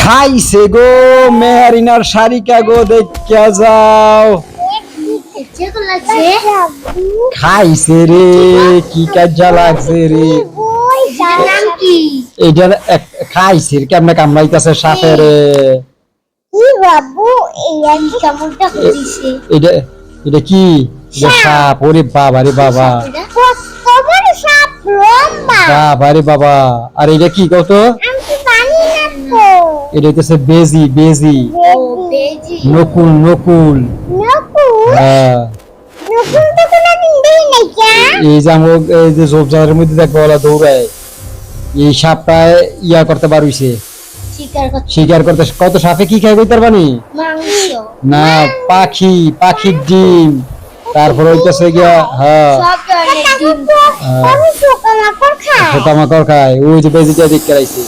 খাইছে গো মেহরিনার শারিকা গো দেখা যাও খাইছে রে কি কাজা লাগছে রে এটা খাইছে কেমনে কামড়াইতাছে সাপে রে এটা এটা কি সাপ ওরে বাবা রে বাবা বাবা রে বাবা আর এটা কি কত এটা হচ্ছে বেজি বেজি নকুল নকুল হ্যাঁ এই যে আমার এই যে ঝোপঝাড়ের মধ্যে দেখবো ওরা দৌড়ায় এই সাপটা ইয়া করতে পারুইছে শিকার করতে কত সাপে কি খাই কইতার বানি না পাখি পাখির ডিম তারপর হইতেছে গিয়া হ্যাঁ পোকামাকড় খায় ওই যে বেজিটা দেখতে রাইছে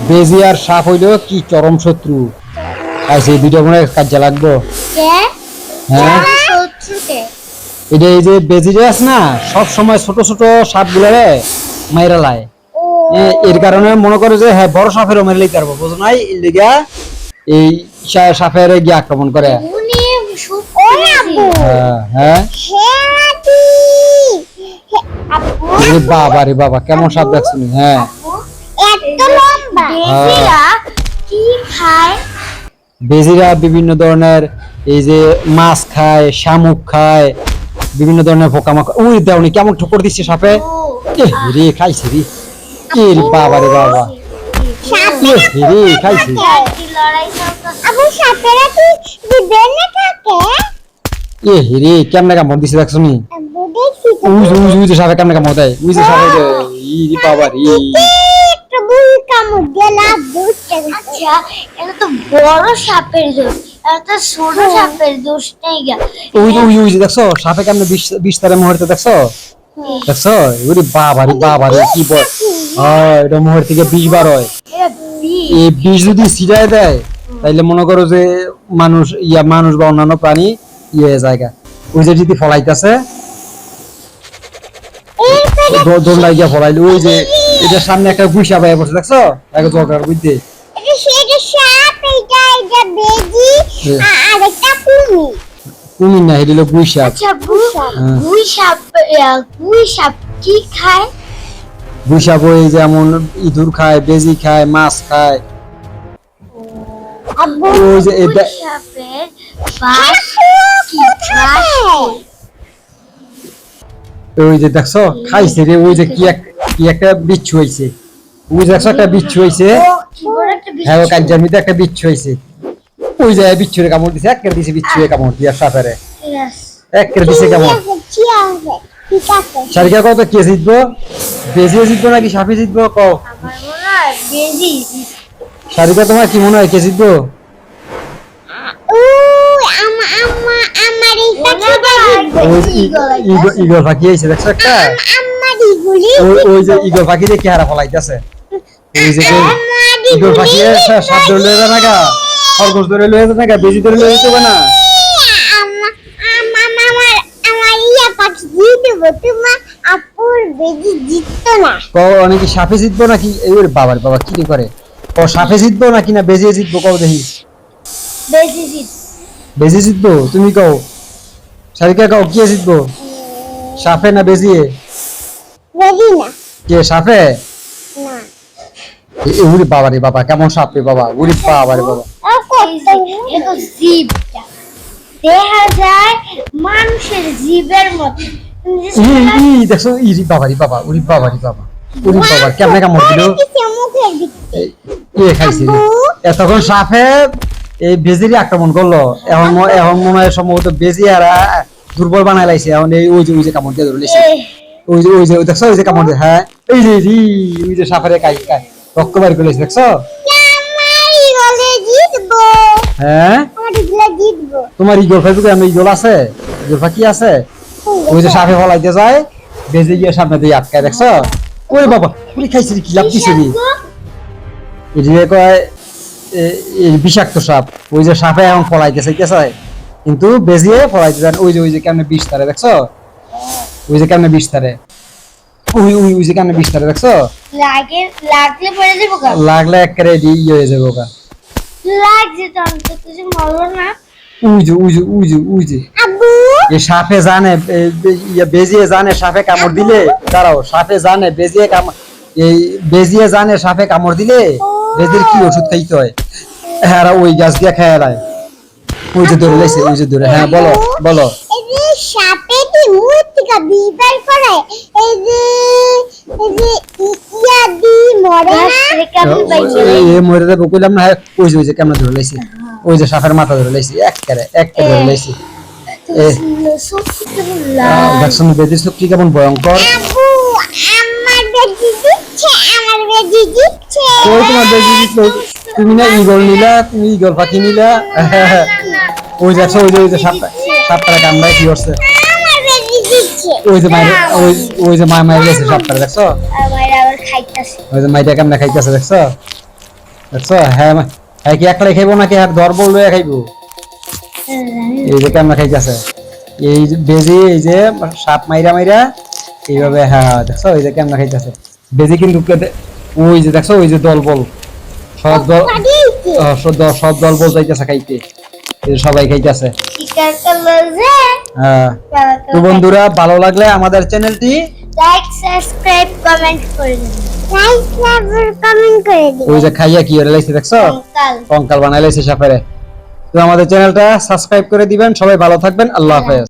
বেজি আর সাপ হইলো কি চরম শত্রু আইছে দুইটা মনে কাজে লাগবো হ্যাঁ এটা এই যে বেজিটা আছে না সব সময় ছোট ছোট সাপ গুলারে মাইরা লাই এর কারণে মনে করে যে হ্যাঁ বড় সাপেরও মেরে লইতে পারবো বুঝো নাই লিগা এই সাপের গিয়ে আক্রমণ করে হ্যাঁ বাবা রে বাবা কেমন সাপ দেখছেন হ্যাঁ বেজিরা বিভিন্ন ধরনের এই যে মাছ খায় শামুক খায় বিভিন্ন ধরনের পোকামাকড় ওই দেওনি কেমন ঠোকর দিচ্ছে সাপে রে খাইছে রে রে বাবা রে বাবা রে খাইছে রে কেমনে কামড় দিছে দেখছো নি উজ সাপে কেমনে কামড় দেয় উজ সাপে রে বাবা রে বড় সাপের দোষ এটা ছোট সাপের দোষ নাই গা ওই দেখছো সাপে কেমনে বিস্তারে মুহূর্তে দেখছো দেখছো ওরে বাবা রে কি বল এটা মুহূর্ত থেকে 20 বার হয় এই 20 যদি ছিড়ায় দেয় তাইলে মনে করো যে মানুষ বা অন্যান্য প্রাণী ইয়ে জায়গা ওই যে যদি ফলাইতেছে দোল লাগিয়া ফলাইলে ওই যে এটার সামনে একটা গুইসা বাইয়া বসে দেখছো একটা জগার বুঝতে কুমির না এটা হলো গুইসাপ গুইসাপ কি খায় গুইসাপ ওই যেমন ইঁদুর খায় বেজি খায় মাছ খায় ওই যে ওই যে দেখছো খাইছে রে ওই যে কি একটা বিচ্ছু হইছে ওই যে দেখছো একটা বিচ্ছু হইছে হ্যাঁ কালজার মধ্যে একটা বিচ্ছু হইছে ওই যে বিচ্ছুরে কামড় দিছে এক করে দিছে বিচ্ছুরে কামড় দিয়া সাপেরে এক করে দিছে কামড় সারিকা কত কে জিতবো বেজি জিতবো নাকি সাপে জিতবো কও আমার মনে হয় বেজি সারিকা তোমার কি মনে হয় কে জিতবো ইগল পাখি আইছে দেখছো একটা ওই যে ইগল পাখি দিয়ে কি হারা ফলাইতেছে ওই যে ইগল পাখি সাপ ধরে লয়ে যায় না গা খরগোশ ধরে লয়ে যায় না গা বেজি ধরে লয়ে যেতে না অনেকে সাপে জিতবো নাকি ওরে বাবার বাবা কি করে ও সাপে জিতবো নাকি না বেজিয়ে জিতবো কও দেখি বেজি জিতবো তুমি কও সারিকা কও কি জিতবো সাপে না বেজিয়ে কে সাপে ওরে বাবা রে বাবা কেমন সাপ রে বাবা ওরে বাবা রে বাবা দেখা যায় মানুষের জীবের মতো দেখছো ইরি বাবা রে বাবা ওরে বাবা রে বাবা ওরে বাবা কেমনে কামড় দিল খাইছে এতক্ষণ সাপে এই বেজির আক্রমণ করলো এখন মনে হয় সম্ভবত বেজি আর দুর্বল বানায় লাইছে এখন এই ওই যে কামড় দিয়ে ধরলেছে ওই যে দেখছো ওই যে কামড় দিয়ে হ্যাঁ এই যে ওই যে সাপের রক্ত বাইর করেছে দেখছো হ্যাঁ তোমার ইগল ফেসবুকে আমি ইগল আছে ইগল পাখি আছে ওই যে সাপে ফলাইতে যায় বেজে গিয়ে সামনে দিয়ে আটকায় দেখছো ওরে বাবা পুরি খাইছে কি লাভ দিছে রে এদিকে কয় এই বিষাক্ত সাপ ওই যে সাপে এখন ফলাইতেছে কি আছে কিন্তু বেজিয়ে ফলাইতে যান ওই যে কেমনে বিষ তারে দেখছো ওই যে কেমনে বিষ তারে ওই যে কেমনে বিষ তারে দেখছো লাগলে পড়ে যাবো লাগলে একেবারে ইয়ে হয়ে যাবো লাগছে তো আমি তো কিছু বলবো না। উই যে আব্বু এই সাপে জানে বেজিয়ে জানে সাপে কামড় দিলে, দাঁড়াও, সাপে জানে বেজিয়ে এই বেজিয়ে জানে সাপে কামড় দিলে বেজির কি ওষুধ খাইতে হয়, হ্যাঁ ওই গাছ দিয়ে খায় রায়। ওই যে ধরে লাইছে, ওই যে ধরে, হ্যাঁ বলো বলো। এই যে সাপে কি মুখ থেকে বিবার করে, এই যে ইয়া দি মরে না কেমন বাইছে এ মরে যাবে কইলাম না, হ্যাঁ ওই যে কেমন ধরে লাইছে, ওই যে সাপের মাথা ধরে লাইছে, এক ধরে লাইছে। দেখছো বেজির শক্তি কেমন ভয়ঙ্কর। আব্বু আমার বেজি দিচ্ছে, আমার বেজি দিচ্ছে। ওই তোমার বেজি দিচ্ছে, তুমি না ঈগল নিলা, তুমি ঈগল পাখি নিলা। ওই দেখছো, ওই যে সাপটা কামড়ায় কি করছে, আমার বেজি দিচ্ছে। ওই যে মায়ের ওই যে মা মায়ের গেছে সাপটা, দেখছো আমার আবার খাইতাছে। ওই যে মাইটা কেমনে খাইতেছে, দেখছো দেখছো। হ্যাঁ হ্যাঁ কি একলাই খাইবো নাকি আর দরবল লইয়া খাইবো, এই যে কেমনে খাইতেছে, এই যে বেজি, এই যে সাপ মাইরা মাইরা এইভাবে, হ্যাঁ দেখছো ওই যে কেমনে খাইতেছে বেজি কিন্তু। ওই যে দেখছো ওই যে দলবল সব সব দলবল যাইতেছে খাইতে, এই যে সবাই খাইতেছে। শিকার করলো যে হ্যাঁ, তো বন্ধুরা ভালো লাগলে আমাদের চ্যানেলটি লাইক, সাবস্ক্রাইব, কমেন্ট করে দিন। লাইক, সাবস্ক্রাইব, কমেন্ট করে দিন। ওই যে খাইয়া কি হয়ে লাইছে, দেখছো কঙ্কাল বানাই লাইছে সাপেরে। তো আমাদের চ্যানেলটা সাবস্ক্রাইব করে দিবেন, সবাই ভালো থাকবেন, আল্লাহ হাফেজ।